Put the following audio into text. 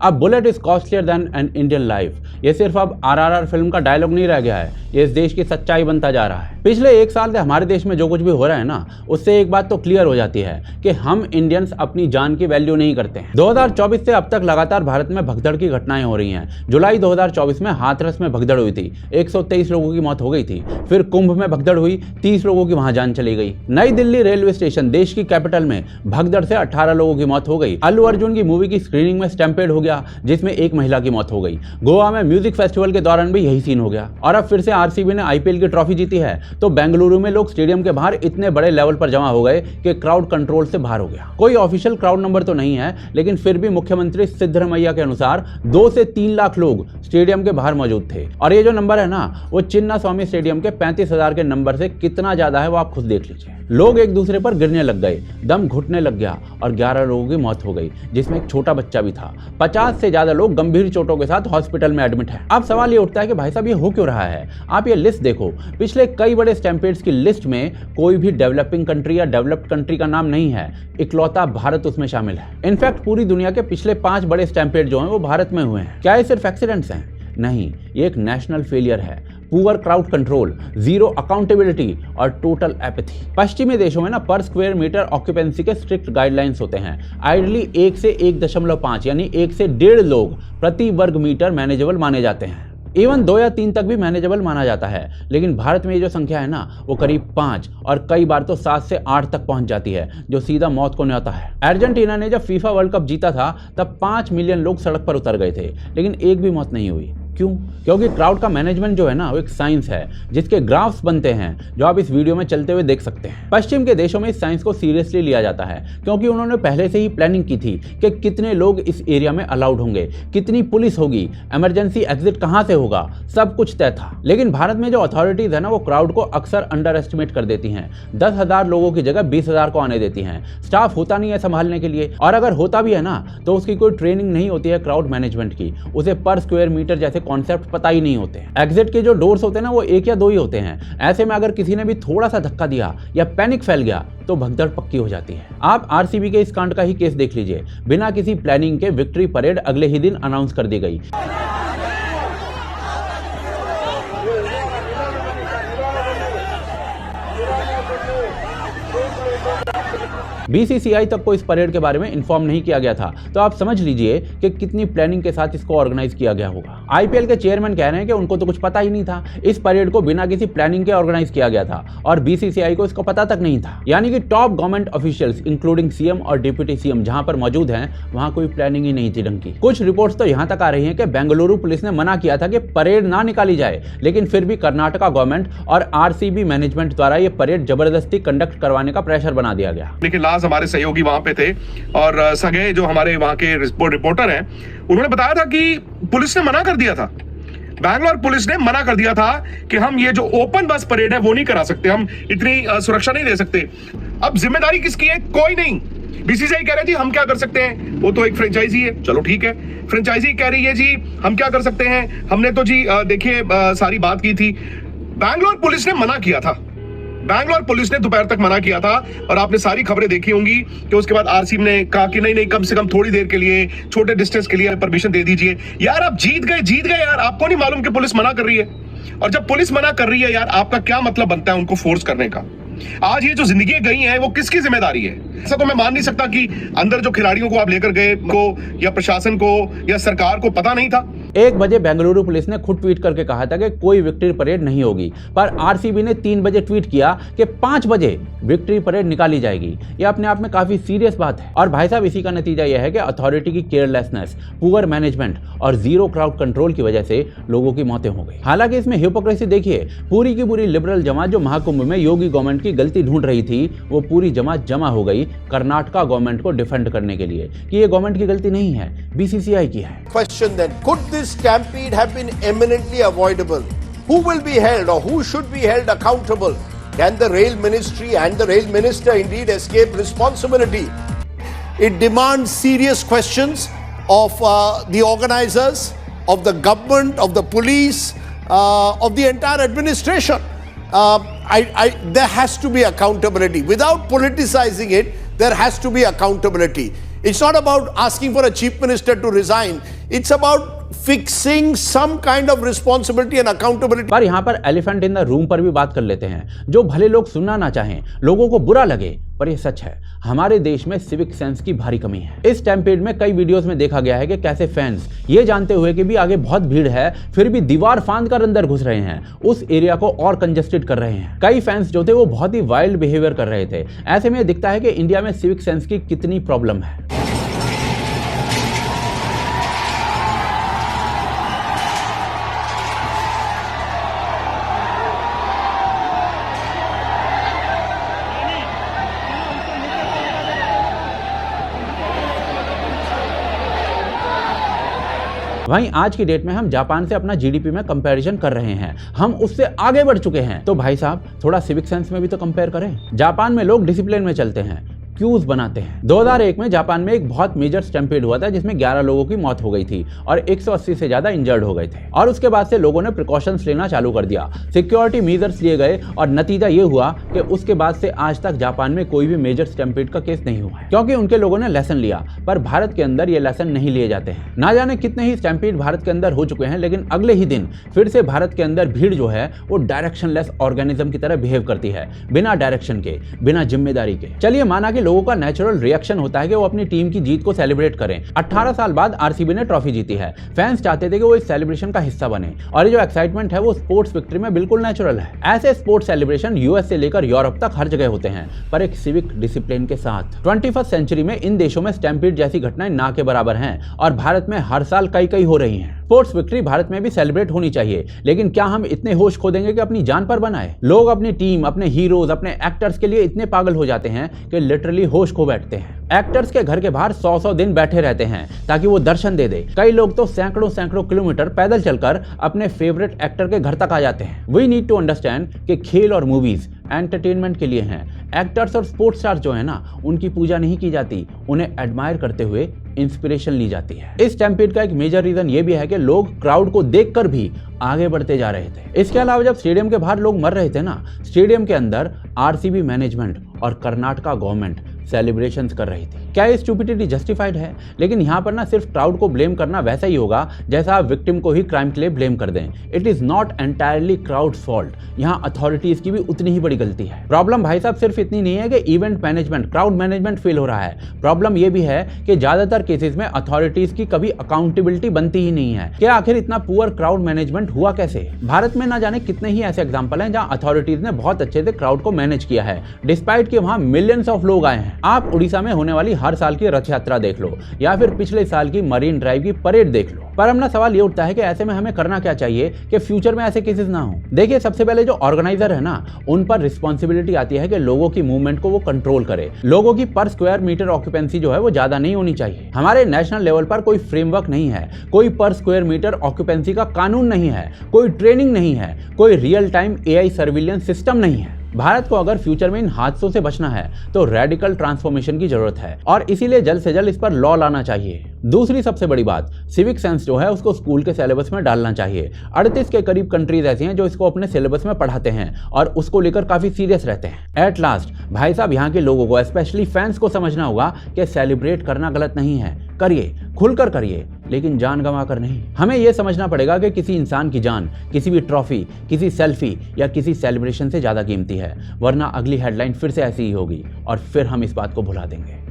अब bullet is costlier then an Indian life, ये सिर्फ अब RRR फिल्म का डायलॉग नहीं रह गया है, ये इस देश की सच्चाई बनता जा रहा है। पिछले 1 साल से हमारे देश में जो कुछ भी हो रहा है ना, उससे एक बात तो क्लियर हो जाती है कि हम इंडियंस अपनी जान की वैल्यू नहीं करते हैं। 2024 से अब तक लगातार भारत में भगदड़ की घटनाएं हो रही हैं। जुलाई 2024 में हाथरस में भगदड़ हुई थी, 123 लोगों की मौत हो गई थी। फिर कुंभ में भगदड़ हुई, 30 लोगों की वहां जान चली गई। नई दिल्ली रेलवे स्टेशन, देश की कैपिटल में भगदड़ से 18 लोगों की मौत हो गई। अल्लू अर्जुन की मूवी की स्क्रीनिंग में स्टैम्पेड हो गया, जिसमें एक महिला की मौत हो गई। गोवा में म्यूजिक फेस्टिवल के दौरान भी यही सीन हो गया। और अब फिर से RCB ने IPL की ट्रॉफी जीती है, तो बेंगलुरु में लोग स्टेडियम के बाहर इतने बड़े लेवल पर जमा हो गए कि क्राउड कंट्रोल से बाहर हो गया। कोई ऑफिशियल क्राउड नंबर तो नहीं है, लेकिन फिर भी मुख्यमंत्री सिद्धरमैया के अनुसार 2 से 3 लाख लोग स्टेडियम के बाहर मौजूद थे। और ये जो नंबर है ना, वो चिन्ना स्वामी स्टेडियम के 35,000 के नंबर से कितना ज्यादा है वो आप खुद देख लीजिए। लोग एक दूसरे पर गिरने लग गए, दम घुटने लग गया और 11 लोगों की मौत हो गई, जिसमें एक छोटा बच्चा भी था। 50 से ज्यादा लोग गंभीर चोटों के साथ हॉस्पिटल में एडमिट हैं। अब सवाल ये उठता है कि भाई साहब ये हो क्यों रहा है? आप ये लिस्ट देखो, पिछले कई बड़े स्टैम्पेड्स की लिस्ट में कोई भी डेवलपिंग कंट्री या डेवलप्ड कंट्री का नाम नहीं है, इकलौता भारत उसमें शामिल है। इनफैक्ट पूरी दुनिया के पिछले 5 बड़े स्टैम्पेड जो हैं वो भारत में हुए हैं। क्या ये सिर्फ एक्सीडेंट्स हैं? नहीं, ये एक नेशनल फेलियर है। Poor crowd control, zero accountability और टोटल एपैथी। पश्चिमी देशों में ना पर स्क्वायर मीटर ऑक्यूपेंसी के स्ट्रिक्ट गाइडलाइंस होते हैं। आइडली 1 से 1.5 यानी 1 से 1.5 लोग प्रति वर्ग मीटर मैनेजेबल माने जाते हैं। इवन 2 या 3 तक भी मैनेजेबल माना जाता है। लेकिन भारत में ये जो संख्या है ना, वो करीब 5 और कई बार तो 7 से 8 तक पहुंच जाती है, जो सीधा मौत को न्योता है। अर्जेंटीना ने जब फीफा वर्ल्ड कप जीता था, तब 5 मिलियन लोग सड़क पर उतर गए थे, लेकिन एक भी मौत नहीं हुई। क्यों? क्योंकि क्राउड का मैनेजमेंट जो है ना, वो एक साइंस है, जिसके ग्राफ्स बनते हैं, जो आप इस वीडियो में चलते हुए देख सकते हैं। पश्चिम के देशों में इस साइंस को सीरियसली लिया जाता है, क्योंकि उन्होंने पहले से ही प्लानिंग की थी कि कितने लोग इस एरिया में अलाउड होंगे, कितनी पुलिस होगी, इमरजेंसी एग्जिट कहां से होगा, सब कुछ तय था। लेकिन भारत में जो अथॉरिटीज है ना, वो क्राउड को अक्सर अंडर एस्टिमेट कर देती हैं। 10,000 लोगों की जगह 20,000 को आने देती हैं। स्टाफ होता नहीं है संभालने के लिए, और अगर होता भी है ना, तो उसकी कोई ट्रेनिंग नहीं होती है क्राउड मैनेजमेंट की। उसे पर स्क्वायर मीटर जैसे कॉन्सेप्ट पता ही नहीं होते। एग्जिट के जो डोर्स होते हैं ना, वो 1 या 2 ही होते हैं। ऐसे में अगर किसी ने भी थोड़ा सा धक्का दिया या पैनिक फैल गया, तो भगदड़ पक्की हो जाती है। आप RCB के इस कांड का ही केस देख लीजिए। बिना किसी प्लानिंग के विक्ट्री परेड अगले ही दिन अनाउंस कर दी गई। BCCI तक को इस परेड के बारे में इन्फॉर्म नहीं किया गया था, तो आप समझ लीजिए कि कितनी प्लानिंग के साथ इसको ऑर्गेनाइज किया गया होगा। IPL के चेयरमैन कह रहे हैं कि उनको तो कुछ पता ही नहीं था। इस परेड को बिना किसी प्लानिंग के ऑर्गेनाइज किया गया था और BCCI को इसको पता तक नहीं था। यानी कि top government officials including CM और डिप्टी CM जहां पर मौजूद हैं, वहां कोई प्लानिंग ही नहीं थी ढंग की। कुछ रिपोर्ट्स तो यहां तक आ रही हैं कि बेंगलुरु पुलिस ने मना किया था कि परेड ना निकाली जाए, लेकिन फिर भी कर्नाटका गवर्नमेंट और RCB मैनेजमेंट द्वारा ये परेड जबरदस्ती कंडक्ट करवाने का प्रेशर बना दिया गया। लेकिन लास्ट हमारे सहयोगी वहां पे थे और सगे जो हमारे वहां के रिपोर्टर हैं, उन्होंने बताया था कि पुलिस ने मना कर दिया था। बैंगलोर पुलिस ने मना कर दिया था कि हम ये जो ओपन बस परेड है वो नहीं करा सकते, हम इतनी सुरक्षा नहीं दे सकते। अब जिम्मेदारी किसकी है? कोई नहीं। BCCI कह रहे जी हम क्या कर सकते हैं, वो तो एक फ्रेंचाइजी है। चलो ठीक है, फ्रेंचाइजी कह रही है जी हम क्या कर सकते हैं, हमने तो जी देखिए सारी बात की थी। बैंगलोर पुलिस ने मना किया था, बैंगलोर पुलिस ने दोपहर तक मना किया था और आपने सारी खबरें देखी होंगी कि उसके बाद RCB ने कहा कि नहीं कम से कम थोड़ी देर के लिए, छोटे डिस्टेंस के लिए परमिशन दे दीजिए। यार आप जीत गए यार, आपको नहीं मालूम कि पुलिस मना कर रही है? और जब पुलिस मना कर रही है यार, आपका क्या मतलब बनता है उनको फोर्स करने का? आज ये जो जिंदगी गई है वो किसकी जिम्मेदारी है? ऐसा तो मैं मान नहीं सकता कि अंदर जो खिलाड़ियों को आप लेकर गए को या प्रशासन को या सरकार को पता नहीं था। 1 बजे बेंगलुरु पुलिस ने खुद ट्वीट करके कहा था कि कोई विक्ट्री परेड नहीं होगी, पर RCB ने 3 बजे ट्वीट किया कि 5 बजे विक्ट्री परेड निकाली जाएगी। यह अपने आप में काफी सीरियस बात है। और भाई साहब, इसी का नतीजा यह है कि अथॉरिटी की केयरलेसनेस, पुअर मैनेजमेंट और जीरो क्राउड कंट्रोल की वजह से लोगों की मौतें हो गई। हालांकि इसमें हिपोक्रेसी देखिए, पूरी की पूरी लिबरल जमात जो महाकुंभ में योगी गवर्नमेंट की गलती ढूंढ रही थी, वो पूरी जमात जमा हो गई कर्नाटका गवर्नमेंट को डिफेंड करने के लिए कि ये गवर्नमेंट की गलती नहीं है, BCCI की है। Question then, could this stampede have been eminently avoidable? Who will be held or who should be held accountable? Can the rail ministry and the rail minister indeed escape responsibility? It demands serious questions of the organizers, of the government, of the police, of the entire administration. There has to be accountability. Without politicizing it, there has to be accountability. It's not about asking for a chief minister to resign. It's about fixing some kind of responsibility and accountability. पर यहाँ पर elephant in the room पर भी बात कर लेते हैं, जो भले लोग सुनना ना चाहें, लोगों को बुरा लगे, पर ये सच है, हमारे देश में सिविक सेंस की भारी कमी है। इस स्टैम्पेड में कई वीडियोस में देखा गया है कि कैसे फैंस ये जानते हुए कि भी आगे बहुत भीड़ है, फिर भी दीवार फांद कर अंदर घुस रहे हैं, उस एरिया को और कंजेस्टेड कर रहे हैं। कई फैंस जो थे वो बहुत ही वाइल्ड बिहेवियर कर रहे थे। ऐसे में दिखता है कि इंडिया में सिविक सेंस की कितनी प्रॉब्लम है। वहीं आज की डेट में हम जापान से अपना जीडीपी में कंपैरिजन कर रहे हैं, हम उससे आगे बढ़ चुके हैं। तो भाई साहब थोड़ा सिविक सेंस में भी तो कंपेयर करें। जापान में लोग डिसिप्लिन में चलते हैं, क्यूज बनाते हैं। 2001 में जापान में एक बहुत मेजर स्टैम्पेड हुआ था जिसमें 11 लोगों की मौत हो गई थी और 180 से ज्यादा इंजर्ड हो गए थे। और उसके बाद से लोगों ने प्रिकॉशंस लेना चालू कर दिया, सिक्योरिटी मेजर्स लिए गए और नतीजा ये हुआ कि उसके बाद से आज तक जापान में कोई भी मेजर स्टैम्पेड का केस नहीं हुआ है, क्योंकि उनके लोगों ने लेसन लिया। पर भारत के अंदर ये लेसन नहीं लिए जाते हैं। ना जाने कितने ही स्टैम्पेड भारत के अंदर हो चुके हैं, लेकिन अगले ही दिन फिर से भारत के अंदर भीड़ जो है वो डायरेक्शनलेस ऑर्गेनिज्म की तरह बिहेव करती है, बिना डायरेक्शन के, बिना जिम्मेदारी के। चलिए माना कि लोगों का नेचुरल रिएक्शन होता है कि वो अपनी टीम की जीत को सेलिब्रेट करें। 18 साल बाद आरसीबी ने ट्रॉफी जीती है, फैंस चाहते थे कि वो इस सेलिब्रेशन का हिस्सा बने और ये जो एक्साइटमेंट है वो स्पोर्ट्स विक्ट्री में बिल्कुल नेचुरल है। ऐसे स्पोर्ट्स सेलिब्रेशन यूएस से लेकर यूरोप तक हर जगह होते हैं, पर एक सिविक डिसिप्लिन के साथ। 21st सेंचुरी में इन देशों में स्टैम्पेड जैसी घटनाएं ना के बराबर हैं और भारत में हर साल कई हो रही हैं। स्पोर्ट्स विक्ट्री भारत में भी सेलिब्रेट होनी चाहिए, लेकिन क्या हम इतने होश खो देंगे कि अपनी जान पर बनाए? लोग अपनी टीम, अपने हीरोज, अपने एक्टर्स के लिए इतने पागल हो जाते हैं कि लिटरली होश खो बैठते हैं। एक्टर्स के घर के बाहर 100 दिन बैठे रहते हैं ताकि वो दर्शन दे दे। कई लोग तो सैकड़ों किलोमीटर पैदल चलकर अपने फेवरेट एक्टर के घर तक आ जाते हैं। वी नीड टू अंडरस्टैंड कि खेल और मूवीज एंटरटेनमेंट के लिए हैं। एक्टर्स और स्पोर्ट्स स्टार जो है ना, उनकी पूजा नहीं की जाती, उन्हें एडमायर करते हुए इंस्पिरेशन ली जाती है। इस स्टैम्पेड का एक मेजर रीजन ये भी है कि लोग क्राउड को देखकर भी आगे बढ़ते जा रहे थे। इसके अलावा जब स्टेडियम के बाहर लोग मर रहे थे ना, स्टेडियम के अंदर आरसीबी मैनेजमेंट और कर्नाटका गवर्नमेंट सेलिब्रेशंस कर रही थी। क्या ये स्टूपिडिटी जस्टिफाइड है? लेकिन यहाँ पर ना सिर्फ क्राउड को ब्लेम करना वैसा ही होगा जैसा आप विक्टिम को ही क्राइम के लिए ब्लेम कर दें। It is not entirely crowd fault. यहाँ अथॉरिटीज की भी उतनी ही बड़ी गलती है। प्रॉब्लम भाई साहब सिर्फ इतनी नहीं है कि event management, crowd management fail हो रहा है। प्रॉब्लम ये भी है कि ज्यादातर केसेस में अथॉरिटीज की कभी अकाउंटेबिलिटी बनती ही नहीं है। क्या आखिर इतना पुअर क्राउड मैनेजमेंट हुआ कैसे? भारत में ना जाने कितने ही ऐसे एग्जाम्पल हैं जहाँ अथॉरिटीज ने बहुत अच्छे से क्राउड को मैनेज किया है, डिस्पाइट कि वहाँ मिलियंस ऑफ लोग आए हैं। आप उड़ीसा में होने वाली हर साल की रथ यात्रा देख लो या फिर पिछले साल की मरीन ड्राइव की परेड देख लो। पर अपना सवाल ये उठता है कि ऐसे में हमें करना क्या चाहिए कि फ्यूचर में ऐसे केसेस ना हो। देखिए, सबसे पहले जो ऑर्गेनाइजर है ना, उन पर रिस्पॉन्सिबिलिटी आती है कि लोगों की मूवमेंट को वो कंट्रोल करे। लोगों की पर स्क्वायर मीटर ऑक्यूपेंसी जो है वो ज्यादा नहीं होनी चाहिए। हमारे नेशनल लेवल पर कोई फ्रेमवर्क नहीं है, कोई पर स्क्वायर मीटर ऑक्यूपेंसी का कानून नहीं है, कोई ट्रेनिंग नहीं है, कोई real time AI surveillance system नहीं है। भारत को अगर फ्यूचर में इन हादसों से बचना है तो रेडिकल ट्रांसफॉर्मेशन की जरूरत है और इसीलिए जल्द से जल्द इस पर लॉ लाना चाहिए। दूसरी सबसे बड़ी बात, सिविक सेंस जो है उसको स्कूल के सिलेबस में डालना चाहिए। 38 के करीब कंट्रीज ऐसी हैं जो इसको अपने सिलेबस में पढ़ाते हैं और उसको लेकर काफी सीरियस रहते हैं। एट लास्ट भाई साहब, यहाँ के लोगों को, स्पेशली फैंस को समझना होगा कि सेलिब्रेट करना गलत नहीं है। करिए, खुलकर करिए, लेकिन जान गंवा कर नहीं। हमें यह समझना पड़ेगा कि किसी इंसान की जान किसी भी ट्रॉफी, किसी सेल्फी या किसी सेलिब्रेशन से ज्यादा कीमती है, वरना अगली हेडलाइन फिर से ऐसी ही होगी और फिर हम इस बात को भुला देंगे।